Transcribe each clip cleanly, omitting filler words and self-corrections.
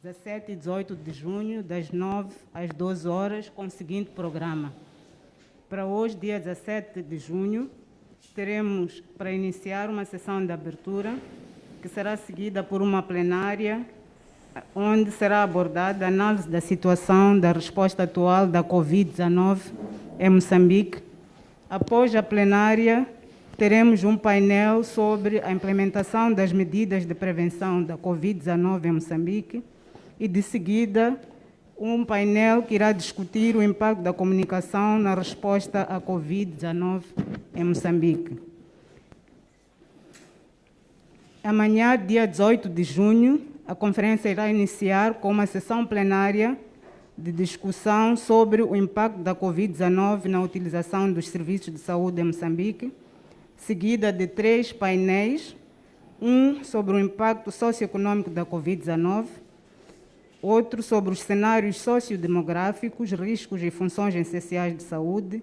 17 e 18 de junho, das 9 às 12 horas, com o seguinte programa. Para hoje, dia 17 de junho, teremos para iniciar uma sessão de abertura, que será seguida por uma plenária, onde será abordada a análise da situação da resposta atual da Covid-19 em Moçambique. Após a plenária, teremos um painel sobre a implementação das medidas de prevenção da Covid-19 em Moçambique e, de seguida, um painel que irá discutir o impacto da comunicação na resposta à Covid-19 em Moçambique. Amanhã, dia 18 de junho, a conferência irá iniciar com uma sessão plenária de discussão sobre o impacto da Covid-19 na utilização dos serviços de saúde em Moçambique, seguida de 3 painéis, um sobre o impacto socioeconômico da Covid-19, outro sobre os cenários sociodemográficos, riscos e funções essenciais de saúde,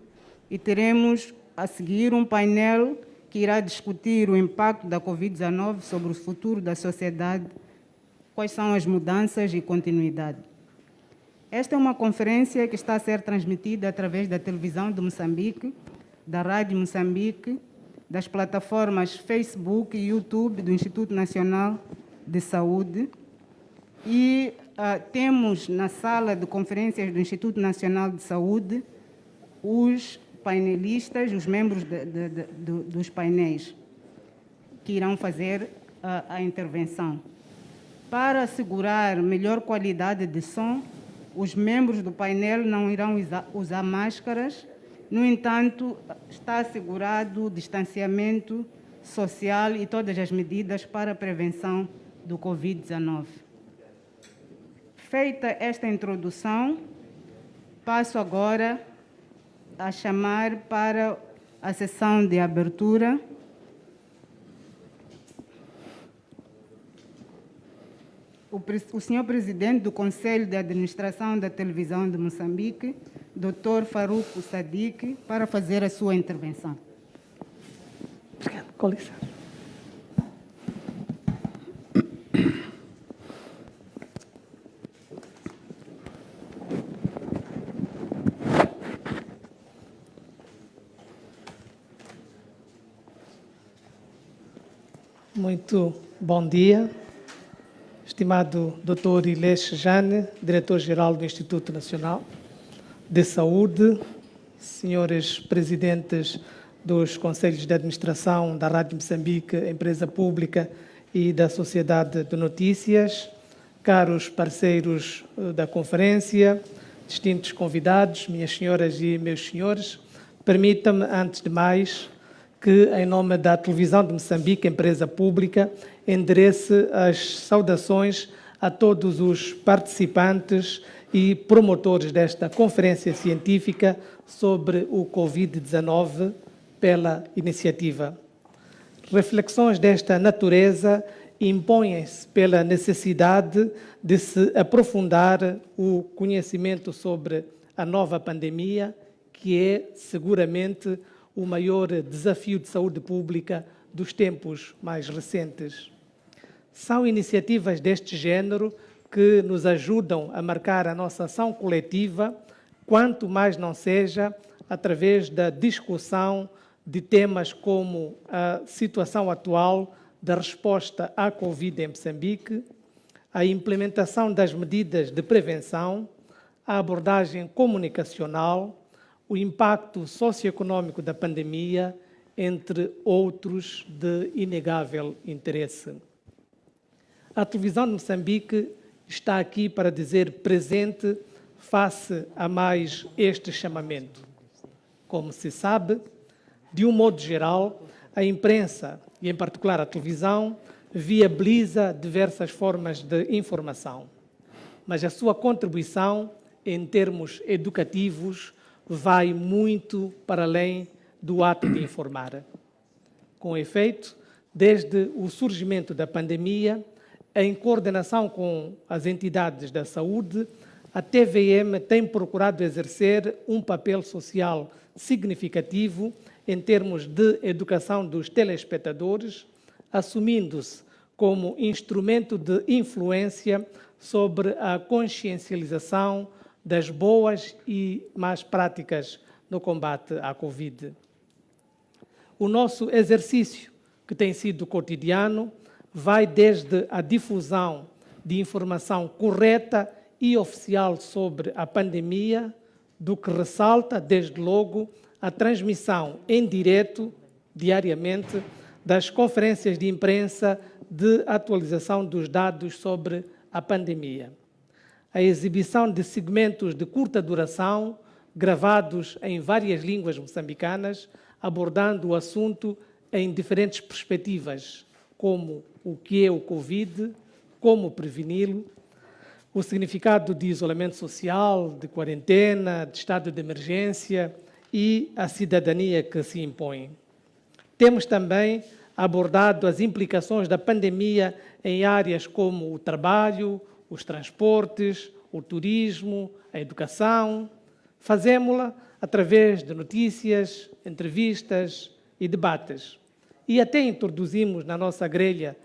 e teremos a seguir um painel que irá discutir o impacto da Covid-19 sobre o futuro da sociedade, quais são as mudanças e continuidade. Esta é uma conferência que está a ser transmitida através da televisão de Moçambique, da Rádio Moçambique, das plataformas Facebook e YouTube do Instituto Nacional de Saúde, e temos na sala de conferências do Instituto Nacional de Saúde os painelistas, os membros dos painéis que irão fazer a intervenção. Para assegurar melhor qualidade de som, os membros do painel não irão usar máscaras. No entanto, está assegurado o distanciamento social e todas as medidas para a prevenção do Covid-19. Feita esta introdução, passo agora a chamar para a sessão de abertura o senhor Presidente do Conselho de Administração da Televisão de Moçambique, Dr. Faruco Sadiq, para fazer a sua intervenção. Obrigado. Com licença. Muito bom dia, estimado Dr. Ilês Jane, Diretor-Geral do Instituto Nacional de Saúde, senhores presidentes dos Conselhos de Administração da Rádio Moçambique, empresa pública, e da Sociedade de Notícias, caros parceiros da conferência, distintos convidados, minhas senhoras e meus senhores, permitam-me, antes de mais, que, em nome da Televisão de Moçambique, empresa pública, enderece as saudações a todos os participantes e promotores desta conferência científica sobre o Covid-19 pela iniciativa. Reflexões desta natureza impõem-se pela necessidade de se aprofundar o conhecimento sobre a nova pandemia, que é seguramente o maior desafio de saúde pública dos tempos mais recentes. São iniciativas deste género que nos ajudam a marcar a nossa ação coletiva, quanto mais não seja através da discussão de temas como a situação atual da resposta à Covid em Moçambique, a implementação das medidas de prevenção, a abordagem comunicacional, o impacto socioeconômico da pandemia, entre outros de inegável interesse. A televisão de Moçambique está aqui para dizer presente face a mais este chamamento. Como se sabe, de um modo geral, a imprensa, e em particular a televisão, viabiliza diversas formas de informação, mas a sua contribuição, em termos educativos, vai muito para além do ato de informar. Com efeito, desde o surgimento da pandemia, em coordenação com as entidades da saúde, a TVM tem procurado exercer um papel social significativo em termos de educação dos telespectadores, assumindo-se como instrumento de influência sobre a consciencialização das boas e más práticas no combate à Covid. O nosso exercício, que tem sido cotidiano, vai desde a difusão de informação correta e oficial sobre a pandemia, do que ressalta, desde logo, a transmissão em direto, diariamente, das conferências de imprensa de atualização dos dados sobre a pandemia. A exibição de segmentos de curta duração, gravados em várias línguas moçambicanas, abordando o assunto em diferentes perspectivas, como o que é o Covid, como preveni-lo, o significado de isolamento social, de quarentena, de estado de emergência e a cidadania que se impõe. Temos também abordado as implicações da pandemia em áreas como o trabalho, os transportes, o turismo, a educação. Fazemo-la através de notícias, entrevistas e debates. E até introduzimos na nossa grelha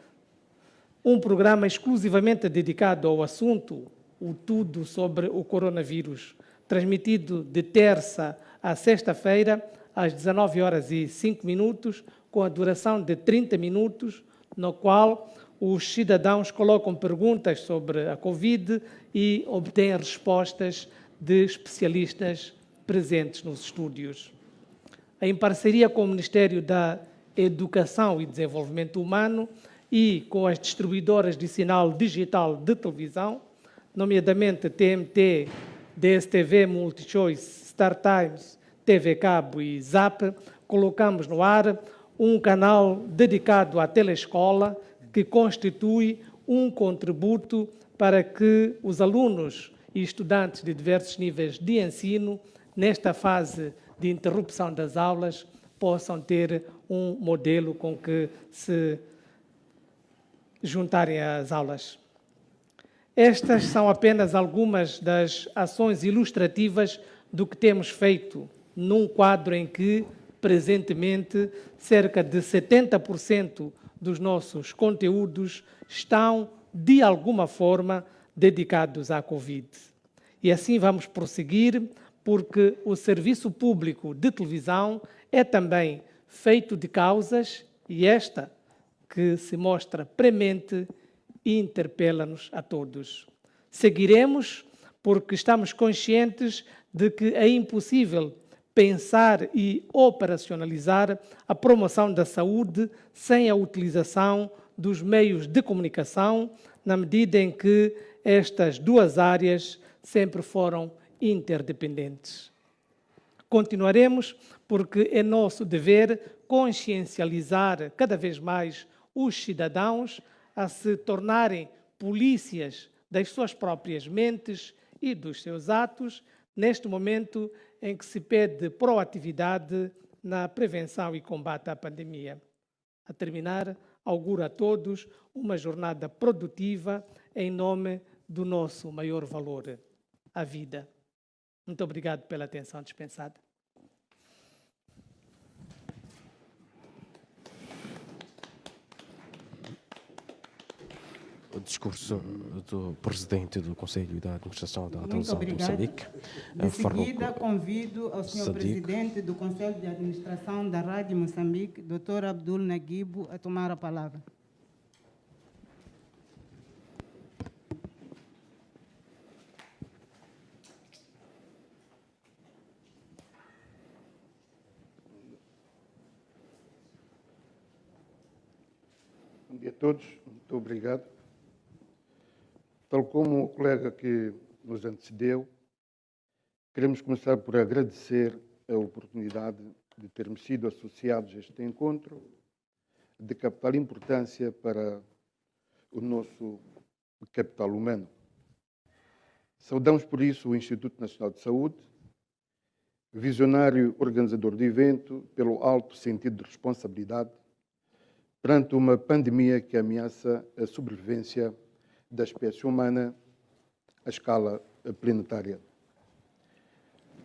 um programa exclusivamente dedicado ao assunto, o Tudo sobre o Coronavírus, transmitido de terça a sexta-feira, às 19h05, com a duração de 30 minutos, no qual os cidadãos colocam perguntas sobre a Covid e obtêm respostas de especialistas presentes nos estúdios. Em parceria com o Ministério da Educação e Desenvolvimento Humano e com as distribuidoras de sinal digital de televisão, nomeadamente TMT, DSTV, MultiChoice, StarTimes, TV Cabo e Zap, colocamos no ar um canal dedicado à telescola, que constitui um contributo para que os alunos e estudantes de diversos níveis de ensino, nesta fase de interrupção das aulas, possam ter um modelo com que se juntarem às aulas. Estas são apenas algumas das ações ilustrativas do que temos feito num quadro em que, presentemente, cerca de 70% dos nossos conteúdos estão, de alguma forma, dedicados à Covid. E assim vamos prosseguir, porque o serviço público de televisão é também feito de causas, e esta que se mostra premente e interpela-nos a todos. Seguiremos porque estamos conscientes de que é impossível pensar e operacionalizar a promoção da saúde sem a utilização dos meios de comunicação, na medida em que estas duas áreas sempre foram interdependentes. Continuaremos porque é nosso dever consciencializar cada vez mais os cidadãos a se tornarem polícias das suas próprias mentes e dos seus atos, neste momento em que se pede proatividade na prevenção e combate à pandemia. A terminar, auguro a todos uma jornada produtiva em nome do nosso maior valor, a vida. Muito obrigado pela atenção dispensada. O discurso do Presidente do Conselho da Administração da Televisão de Moçambique. De seguida, convido ao Sr. Presidente do Conselho de Administração da Rádio Moçambique, Dr. Abdul Naguibo, a tomar a palavra. Bom dia a todos, muito obrigado. Tal como o colega que nos antecedeu, queremos começar por agradecer a oportunidade de termos sido associados a este encontro de capital importância para o nosso capital humano. Saudamos por isso o Instituto Nacional de Saúde, visionário organizador do evento, pelo alto sentido de responsabilidade perante uma pandemia que ameaça a sobrevivência da espécie humana à escala planetária.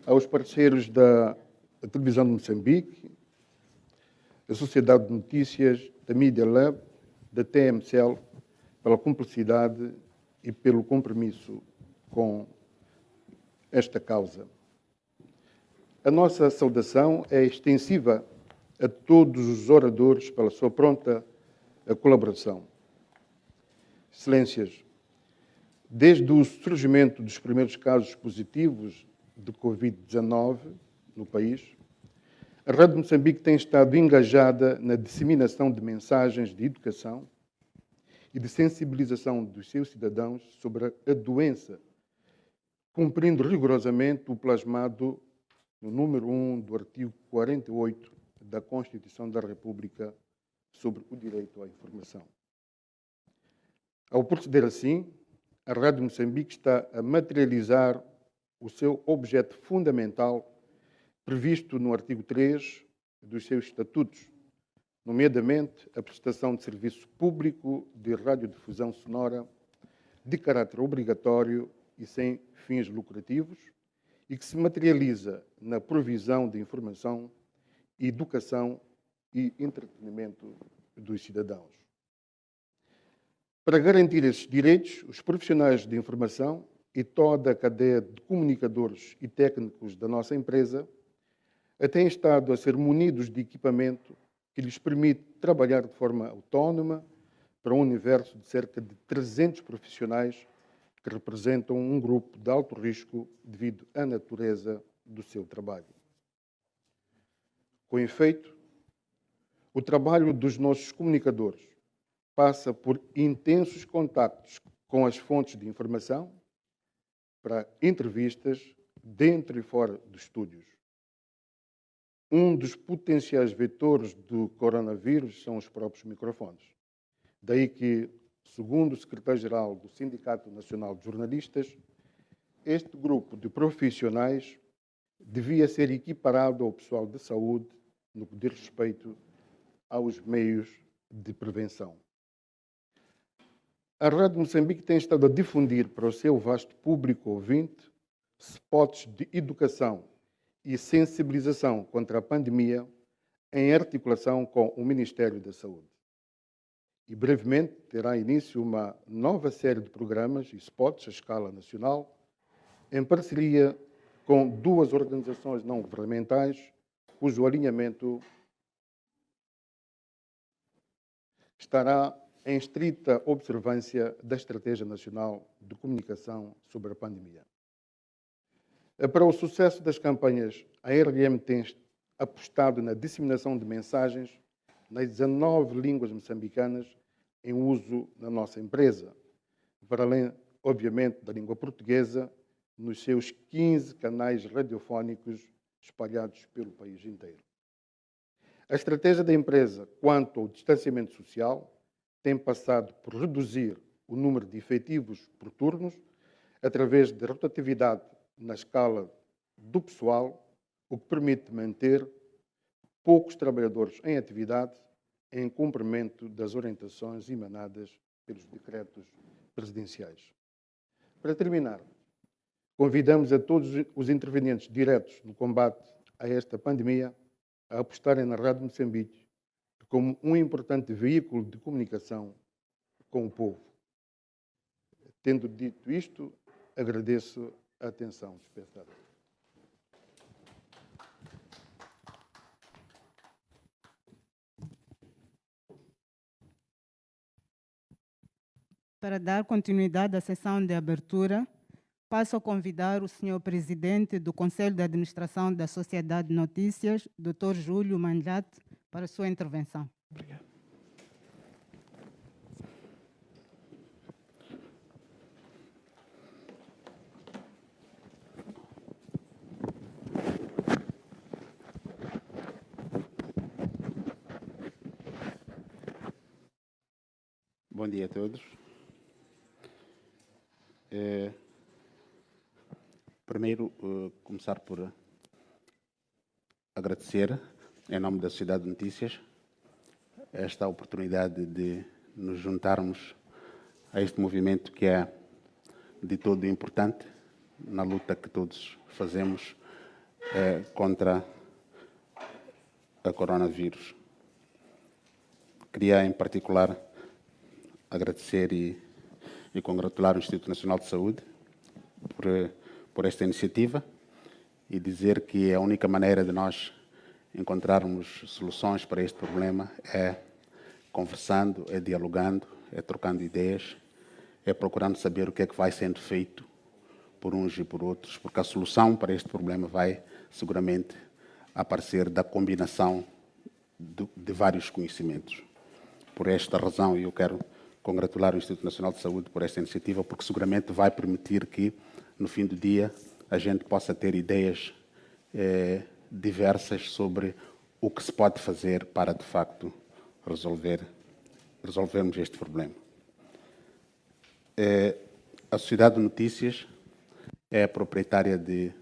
Aos parceiros da Televisão de Moçambique, da Sociedade de Notícias, da Media Lab, da TMCL pela cumplicidade e pelo compromisso com esta causa. A nossa saudação é extensiva a todos os oradores pela sua pronta colaboração. Excelências, desde o surgimento dos primeiros casos positivos de Covid-19 no país, a Rádio Moçambique tem estado engajada na disseminação de mensagens de educação e de sensibilização dos seus cidadãos sobre a doença, cumprindo rigorosamente o plasmado no número 1 do artigo 48 da Constituição da República sobre o direito à informação. Ao proceder assim, a Rádio Moçambique está a materializar o seu objeto fundamental previsto no artigo 3 dos seus estatutos, nomeadamente a prestação de serviço público de radiodifusão sonora de caráter obrigatório e sem fins lucrativos e que se materializa na provisão de informação, educação e entretenimento dos cidadãos. Para garantir esses direitos, os profissionais de informação e toda a cadeia de comunicadores e técnicos da nossa empresa têm estado a ser munidos de equipamento que lhes permite trabalhar de forma autónoma para um universo de cerca de 300 profissionais que representam um grupo de alto risco devido à natureza do seu trabalho. Com efeito, o trabalho dos nossos comunicadores passa por intensos contactos com as fontes de informação para entrevistas dentro e fora dos estúdios. Um dos potenciais vetores do coronavírus são os próprios microfones. Daí que, segundo o secretário-geral do Sindicato Nacional de Jornalistas, este grupo de profissionais devia ser equiparado ao pessoal de saúde no que diz respeito aos meios de prevenção. A Rádio Moçambique tem estado a difundir para o seu vasto público ouvinte spots de educação e sensibilização contra a pandemia em articulação com o Ministério da Saúde. E brevemente terá início uma nova série de programas e spots à escala nacional, em parceria com 2 organizações não governamentais, cujo alinhamento estará em estrita observância da Estratégia Nacional de Comunicação sobre a Pandemia. Para o sucesso das campanhas, a RDM tem apostado na disseminação de mensagens nas 19 línguas moçambicanas em uso na nossa empresa, para além, obviamente, da língua portuguesa, nos seus 15 canais radiofónicos espalhados pelo país inteiro. A estratégia da empresa quanto ao distanciamento social tem passado por reduzir o número de efetivos por turnos através de rotatividade na escala do pessoal, o que permite manter poucos trabalhadores em atividade em cumprimento das orientações emanadas pelos decretos presidenciais. Para terminar, convidamos a todos os intervenientes diretos no combate a esta pandemia a apostarem na Rádio Moçambique como um importante veículo de comunicação com o povo. Tendo dito isto, agradeço a atenção dispensada. Para dar continuidade à sessão de abertura, passo a convidar o senhor presidente do Conselho de Administração da Sociedade de Notícias, Dr. Júlio Manjate, para a sua intervenção. Obrigado. Bom dia a todos. Primeiro, começar por agradecer, em nome da Sociedade de Notícias, esta oportunidade de nos juntarmos a este movimento que é de todo importante na luta que todos fazemos contra a coronavírus. Queria, em particular, agradecer e congratular o Instituto Nacional de Saúde por esta iniciativa e dizer que a única maneira de nós encontrarmos soluções para este problema é conversando, é dialogando, é trocando ideias, é procurando saber o que é que vai sendo feito por uns e por outros, porque a solução para este problema vai seguramente aparecer da combinação de vários conhecimentos. Por esta razão, eu quero congratular o Instituto Nacional de Saúde por esta iniciativa, porque seguramente vai permitir que, no fim do dia, a gente possa ter ideias diversas sobre o que se pode fazer para, de facto, resolvermos este problema. A Sociedade de Notícias é proprietária de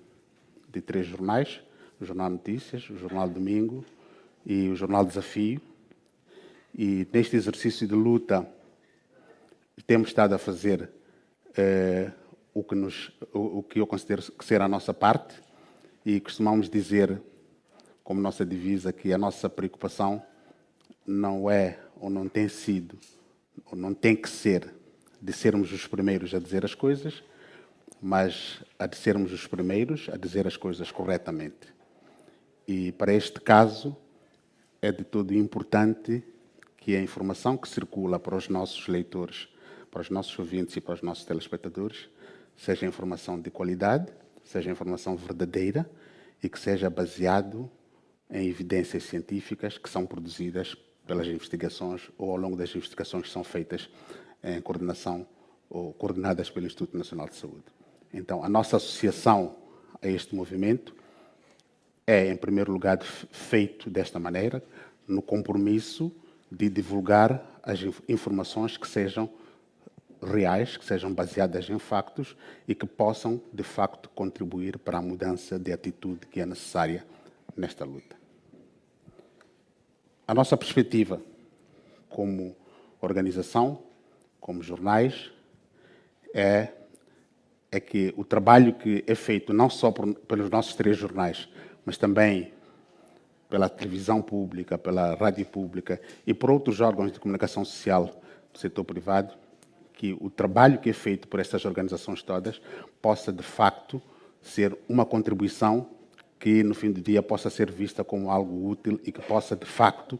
3 jornais, o Jornal Notícias, o Jornal Domingo e o Jornal Desafio. E neste exercício de luta temos estado a fazer o que eu considero que ser a nossa parte e costumamos dizer, como nossa divisa, que a nossa preocupação não é ou não tem sido ou não tem que ser de sermos os primeiros a dizer as coisas, mas a de sermos os primeiros a dizer as coisas corretamente. E para este caso é de todo importante que a informação que circula para os nossos leitores, para os nossos ouvintes e para os nossos telespectadores seja informação de qualidade, seja informação verdadeira e que seja baseado em evidências científicas que são produzidas pelas investigações ou ao longo das investigações que são feitas em coordenação ou coordenadas pelo Instituto Nacional de Saúde. Então, a nossa associação a este movimento é, em primeiro lugar, feito desta maneira, no compromisso de divulgar as informações que sejam reais, que sejam baseadas em factos e que possam, de facto, contribuir para a mudança de atitude que é necessária nesta luta. A nossa perspectiva como organização, como jornais, é que o trabalho que é feito não só pelos nossos 3 jornais, mas também pela televisão pública, pela rádio pública e por outros órgãos de comunicação social do setor privado, que o trabalho que é feito por estas organizações todas possa, de facto, ser uma contribuição que, no fim do dia, possa ser vista como algo útil e que possa, de facto,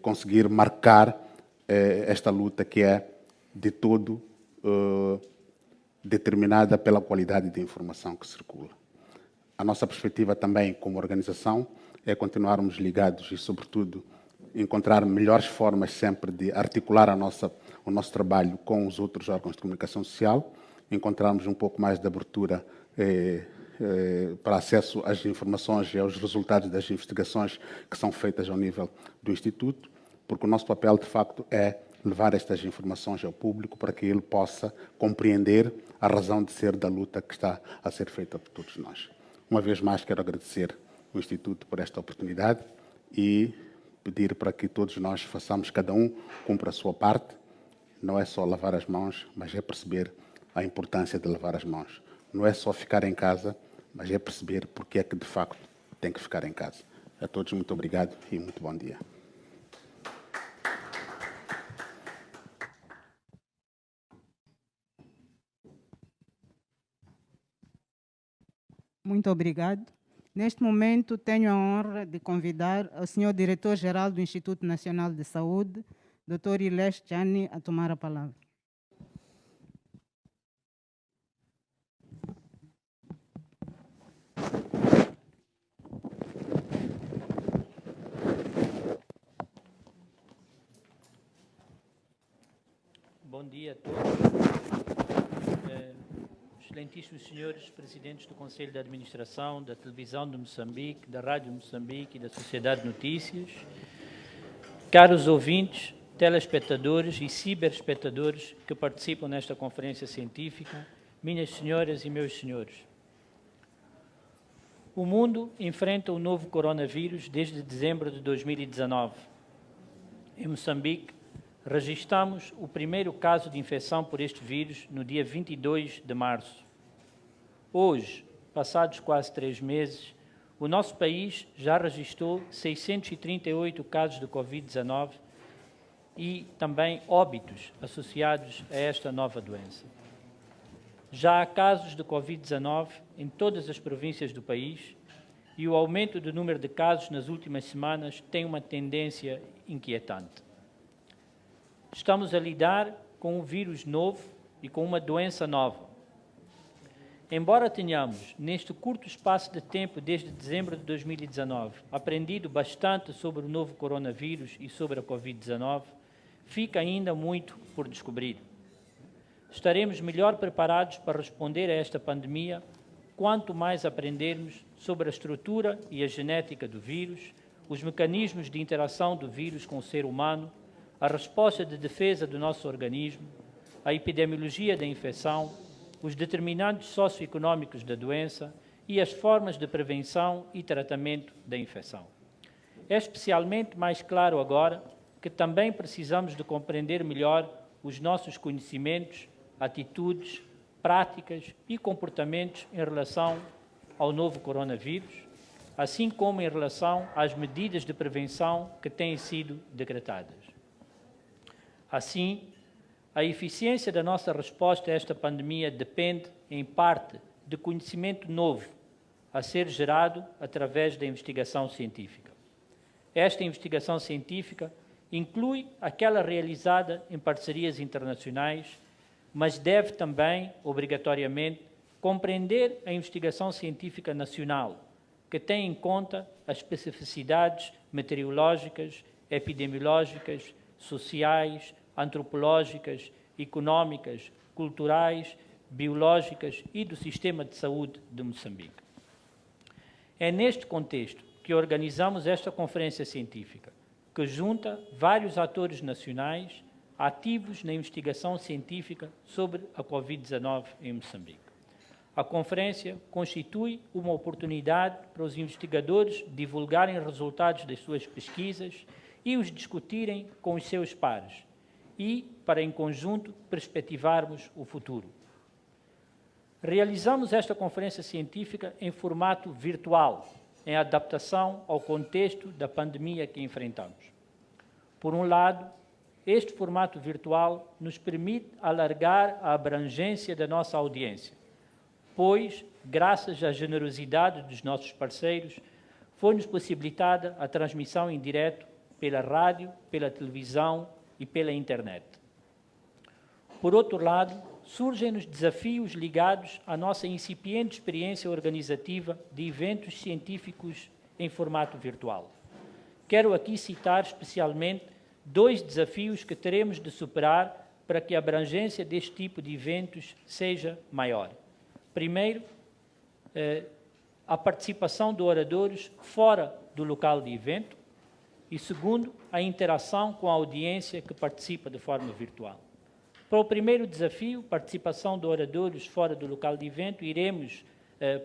conseguir marcar esta luta que é, de todo, determinada pela qualidade de informação que circula. A nossa perspectiva também, como organização, é continuarmos ligados e, sobretudo, encontrar melhores formas sempre de articular o nosso trabalho com os outros órgãos de comunicação social, encontrarmos um pouco mais de abertura para acesso às informações e aos resultados das investigações que são feitas ao nível do Instituto, porque o nosso papel, de facto, é levar estas informações ao público para que ele possa compreender a razão de ser da luta que está a ser feita por todos nós. Uma vez mais, quero agradecer o Instituto por esta oportunidade e pedir para que todos nós façamos, cada um cumpra a sua parte. Não é só lavar as mãos, mas é perceber a importância de lavar as mãos. Não é só ficar em casa, mas é perceber porque é que, de facto, tem que ficar em casa. A todos, muito obrigado e muito bom dia. Muito obrigado. Neste momento, tenho a honra de convidar o senhor diretor-geral do Instituto Nacional de Saúde, Dr. Ilesh Jani, a tomar a palavra. Bom dia a todos. Excelentíssimos senhores presidentes do Conselho de Administração, da Televisão de Moçambique, da Rádio Moçambique e da Sociedade de Notícias, caros ouvintes, telespectadores e ciberespectadores que participam nesta conferência científica, minhas senhoras e meus senhores. O mundo enfrenta o novo coronavírus desde dezembro de 2019. Em Moçambique, registramos o primeiro caso de infecção por este vírus no dia 22 de março. Hoje, passados quase 3 meses, o nosso país já registrou 638 casos de Covid-19 e também óbitos associados a esta nova doença. Já há casos de Covid-19 em todas as províncias do país e o aumento do número de casos nas últimas semanas tem uma tendência inquietante. Estamos a lidar com um vírus novo e com uma doença nova. Embora tenhamos, neste curto espaço de tempo desde dezembro de 2019, aprendido bastante sobre o novo coronavírus e sobre a Covid-19, fica ainda muito por descobrir. Estaremos melhor preparados para responder a esta pandemia quanto mais aprendermos sobre a estrutura e a genética do vírus, os mecanismos de interação do vírus com o ser humano, a resposta de defesa do nosso organismo, a epidemiologia da infecção, os determinantes socioeconómicos da doença e as formas de prevenção e tratamento da infecção. É especialmente mais claro agora que também precisamos de compreender melhor os nossos conhecimentos, atitudes, práticas e comportamentos em relação ao novo coronavírus, assim como em relação às medidas de prevenção que têm sido decretadas. Assim, a eficiência da nossa resposta a esta pandemia depende, em parte, de conhecimento novo a ser gerado através da investigação científica. Esta investigação científica inclui aquela realizada em parcerias internacionais, mas deve também, obrigatoriamente, compreender a investigação científica nacional, que tem em conta as especificidades meteorológicas, epidemiológicas, sociais, antropológicas, económicas, culturais, biológicas e do sistema de saúde de Moçambique. É neste contexto que organizamos esta conferência científica, que junta vários atores nacionais ativos na investigação científica sobre a Covid-19 em Moçambique. A conferência constitui uma oportunidade para os investigadores divulgarem resultados das suas pesquisas e os discutirem com os seus pares e, para em conjunto, perspectivarmos o futuro. Realizamos esta conferência científica em formato virtual, em adaptação ao contexto da pandemia que enfrentamos. Por um lado, este formato virtual nos permite alargar a abrangência da nossa audiência, pois, graças à generosidade dos nossos parceiros, foi-nos possibilitada a transmissão em direto pela rádio, pela televisão e pela internet. Por outro lado, surgem-nos desafios ligados à nossa incipiente experiência organizativa de eventos científicos em formato virtual. Quero aqui citar especialmente 2 desafios que teremos de superar para que a abrangência deste tipo de eventos seja maior. Primeiro, a participação de oradores fora do local de evento e, segundo, a interação com a audiência que participa de forma virtual. Para o primeiro desafio, participação de oradores fora do local de evento, iremos,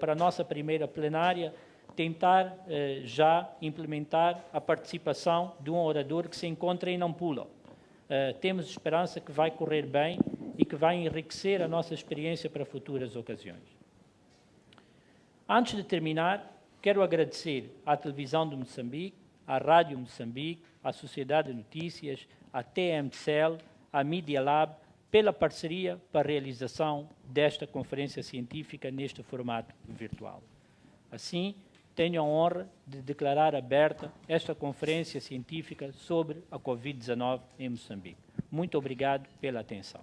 para a nossa primeira plenária, tentar já implementar a participação de um orador que se encontra em Nampula. Temos esperança que vai correr bem e que vai enriquecer a nossa experiência para futuras ocasiões. Antes de terminar, quero agradecer à Televisão de Moçambique, à Rádio Moçambique, à Sociedade de Notícias, à TMCL, à Media Lab, pela parceria para a realização desta conferência científica neste formato virtual. Assim, tenho a honra de declarar aberta esta conferência científica sobre a Covid-19 em Moçambique. Muito obrigado pela atenção.